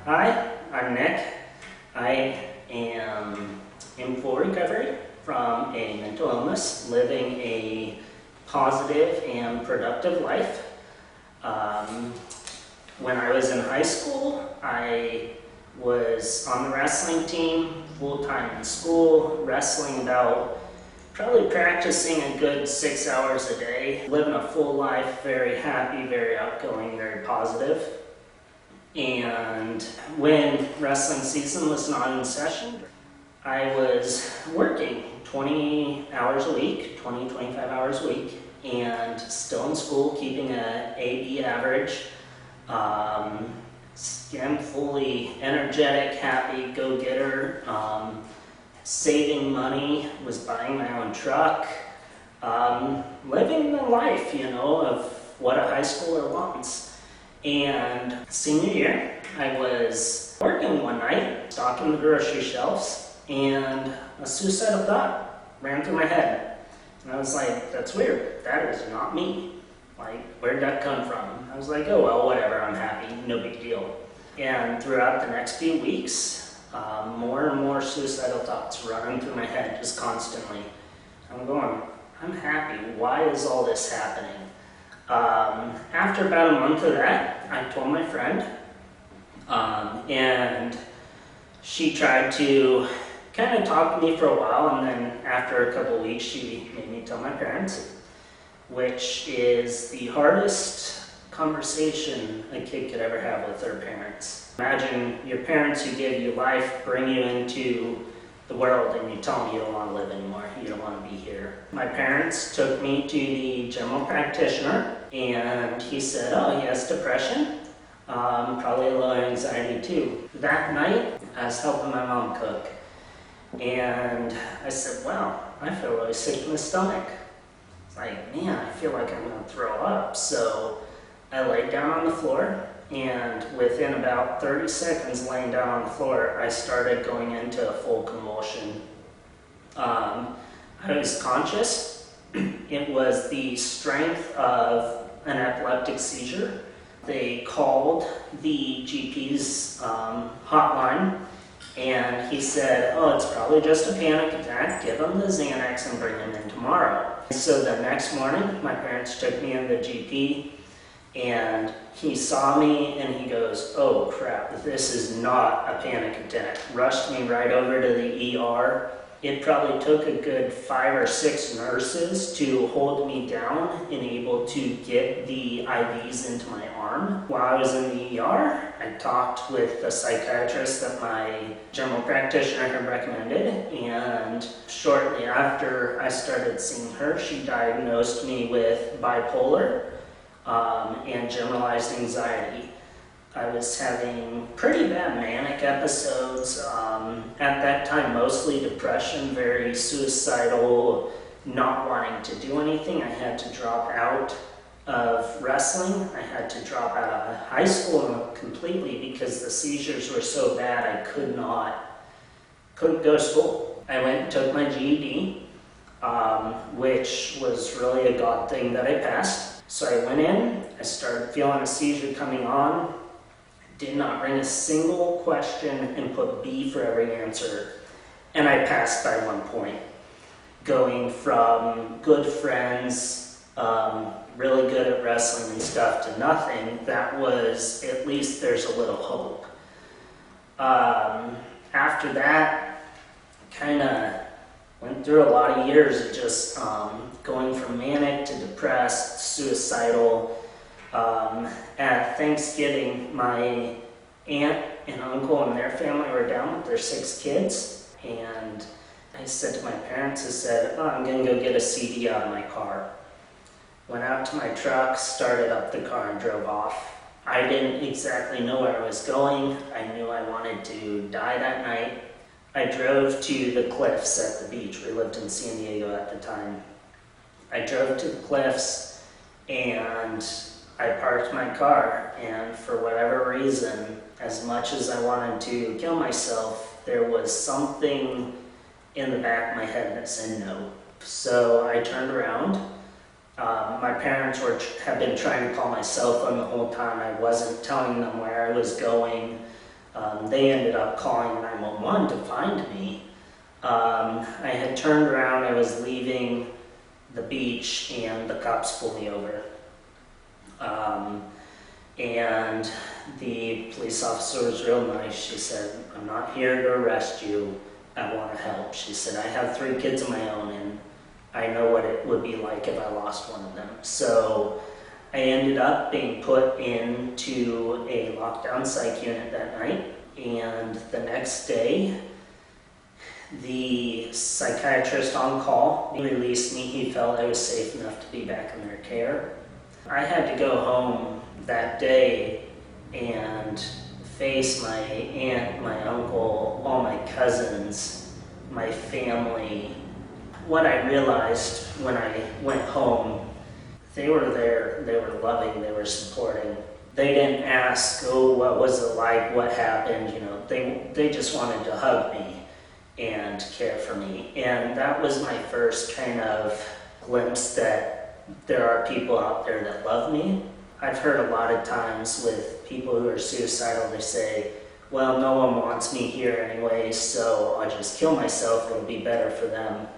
Hi, I'm Nick. I am in full recovery from a mental illness, living a positive and productive life. When I was in high school, I was on the wrestling team, full-time in school, wrestling probably practicing a good 6 hours a day, living a full life, very happy, very outgoing, very positive. And when wrestling season was not in session, I was working 20 hours a week, 25 hours a week, and still in school, keeping an A/B average. I'm fully energetic, happy, go-getter, saving money, was buying my own truck, living the life, of what a high schooler wants. And senior year, I was working one night, stocking the grocery shelves, and a suicidal thought ran through my head. And I was like, that's weird, that is not me. Like, where'd that come from? I was like, oh well, whatever, I'm happy, no big deal. And throughout the next few weeks, more and more suicidal thoughts running through my head just constantly. I'm going, I'm happy, why is all this happening? After about a month of that, I told my friend, and she tried to kind of talk to me for a while, and then after a couple of weeks, she made me tell my parents, which is the hardest conversation a kid could ever have with their parents. Imagine your parents who gave you life bring you into the world and you tell them you don't want to live anymore, you don't want to be here. My parents took me to the general practitioner, and he said, oh, he has depression, probably a little anxiety too. That night, I was helping my mom cook, and I said, wow, I feel really sick in the stomach. It's like, man, I feel like I'm going to throw up. So I laid down on the floor, and within about 30 seconds laying down on the floor, I started going into a full convulsion. I was conscious. It was the strength of an epileptic seizure. They called the GP's hotline, and he said, oh, it's probably just a panic attack. Give him the Xanax and bring him in tomorrow. So the next morning, my parents took me in the GP, and he saw me and he goes, oh crap, this is not a panic attack. Rushed me right over to the ER. It probably took a good 5 or 6 nurses to hold me down and able to get the IVs into my arm. While I was in the ER, I talked with the psychiatrist that my general practitioner had recommended, and shortly after I started seeing her, she diagnosed me with bipolar and generalized anxiety. I was having pretty bad manic episodes, at that time mostly depression, very suicidal, not wanting to do anything. I had to drop out of wrestling. I had to drop out of high school completely because the seizures were so bad I couldn't go to school. I went and took my GED, which was really a God thing that I passed. So I went in, I started feeling a seizure coming on, did not bring a single question and put B for every answer, and I passed by 1 point. Going from good friends, really good at wrestling and stuff, to nothing, that was, at least there's a little hope. After that, kind of went through a lot of years of just going from manic to depressed, suicidal. At Thanksgiving, my aunt and uncle and their family were down with their 6 kids, and I said to my parents, I said, oh, I'm going to go get a CD out of my car. Went out to my truck, started up the car, and drove off. I didn't exactly know where I was going. I knew I wanted to die that night. I drove to the cliffs at the beach. We lived in San Diego at the time. I drove to the cliffs, and I parked my car, and for whatever reason, as much as I wanted to kill myself, there was something in the back of my head that said no. So I turned around. My parents had been trying to call my cell phone the whole time. I wasn't telling them where I was going. They ended up calling 911 to find me. I had turned around, I was leaving the beach, and the cops pulled me over. And the police officer was real nice. She said, "I'm not here to arrest you, I want to help." She said, "I have 3 kids of my own, and I know what it would be like if I lost one of them." So I ended up being put into a lockdown psych unit that night, and the next day, the psychiatrist on call released me. He felt I was safe enough to be back in their care. I had to go home that day and face my aunt, my uncle, all my cousins, my family. What I realized when I went home, they were there, they were loving, they were supporting. They didn't ask, "Oh, what was it like, what happened?" They just wanted to hug me and care for me. And that was my first kind of glimpse that there are people out there that love me. I've heard a lot of times with people who are suicidal, they say, "Well, no one wants me here anyway, so I'll just kill myself, it'll be better for them."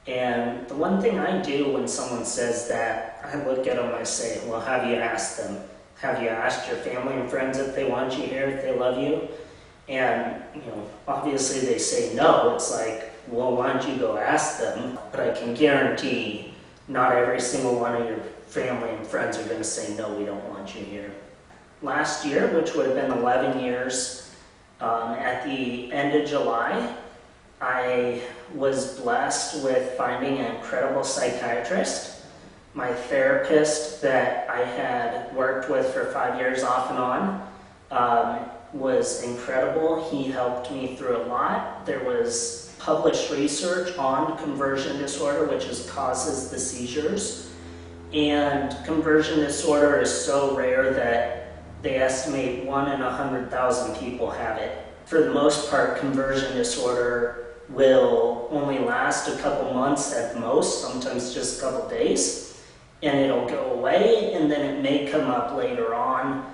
And the one thing I do when someone says that, I look at them and I say, "Well, have you asked them? Have you asked your family and friends if they want you here, if they love you?" And, obviously they say no. It's like, well, why don't you go ask them? But I can guarantee not every single one of your family and friends are going to say, "No, we don't want you here." Last year, which would have been 11 years, at the end of July, I was blessed with finding an incredible psychiatrist. My therapist that I had worked with for 5 years off and on was incredible. He helped me through a lot. There was published research on conversion disorder, which causes the seizures. And conversion disorder is so rare that they estimate 1 in 100,000 people have it. For the most part, conversion disorder will only last a couple months at most, sometimes just a couple days, and it'll go away, and then it may come up later on.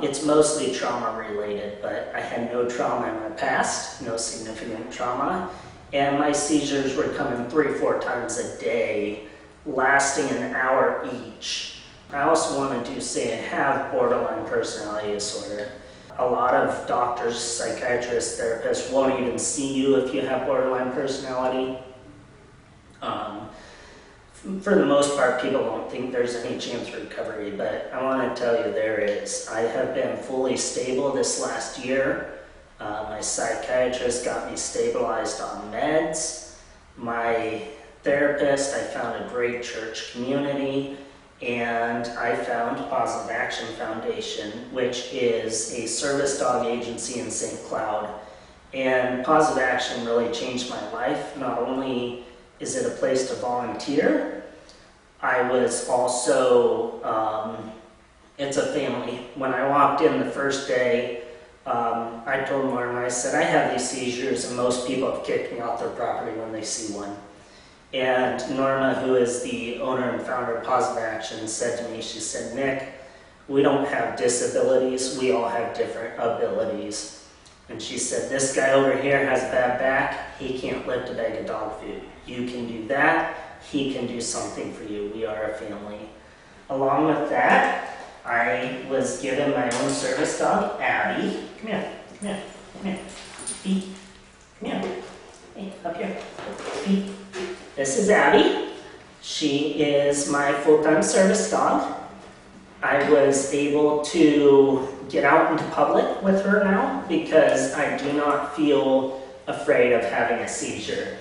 It's mostly trauma related, but I had no trauma in my past, no significant trauma, and my seizures were coming 3-4 times a day, lasting an hour each. I also wanted to say I have borderline personality disorder. A lot of doctors, psychiatrists, therapists won't even see you if you have borderline personality. For the most part, people don't think there's any chance of recovery, but I want to tell you there is. I have been fully stable this last year. My psychiatrist got me stabilized on meds. My therapist, I found a great church community, and I found Positive Action Foundation, which is a service dog agency in St. Cloud. And Positive Action really changed my life. Not only is it a place to volunteer, I was also, it's a family. When I walked in the first day, I told Norma, I said, "I have these seizures and most people have kicked me off their property when they see one." And Norma, who is the owner and founder of Positive Action, said to me, she said, "Nick, we don't have disabilities, we all have different abilities." And she said, "This guy over here has a bad back, he can't lift a bag of dog food. You can do that, he can do something for you. We are a family." Along with that, I was given my own service dog, Abby. Come here, come here, come here. Feet, come here. Hey, up here. Feet. This is Abby. She is my full-time service dog. I was able to get out into public with her now because I do not feel afraid of having a seizure.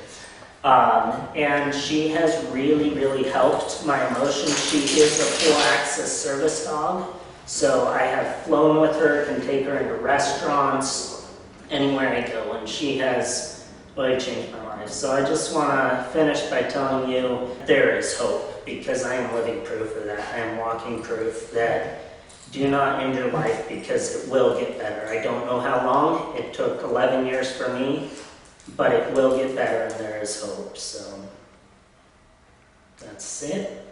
And she has really, really helped my emotions. She is a full-access service dog, so I have flown with her, can take her into restaurants, anywhere I go, and she has really changed my life. So I just want to finish by telling you there is hope, because I am living proof of that. I am walking proof that do not end your life because it will get better. I don't know how long. It took 11 years for me, but it will get better and there is hope. So that's it.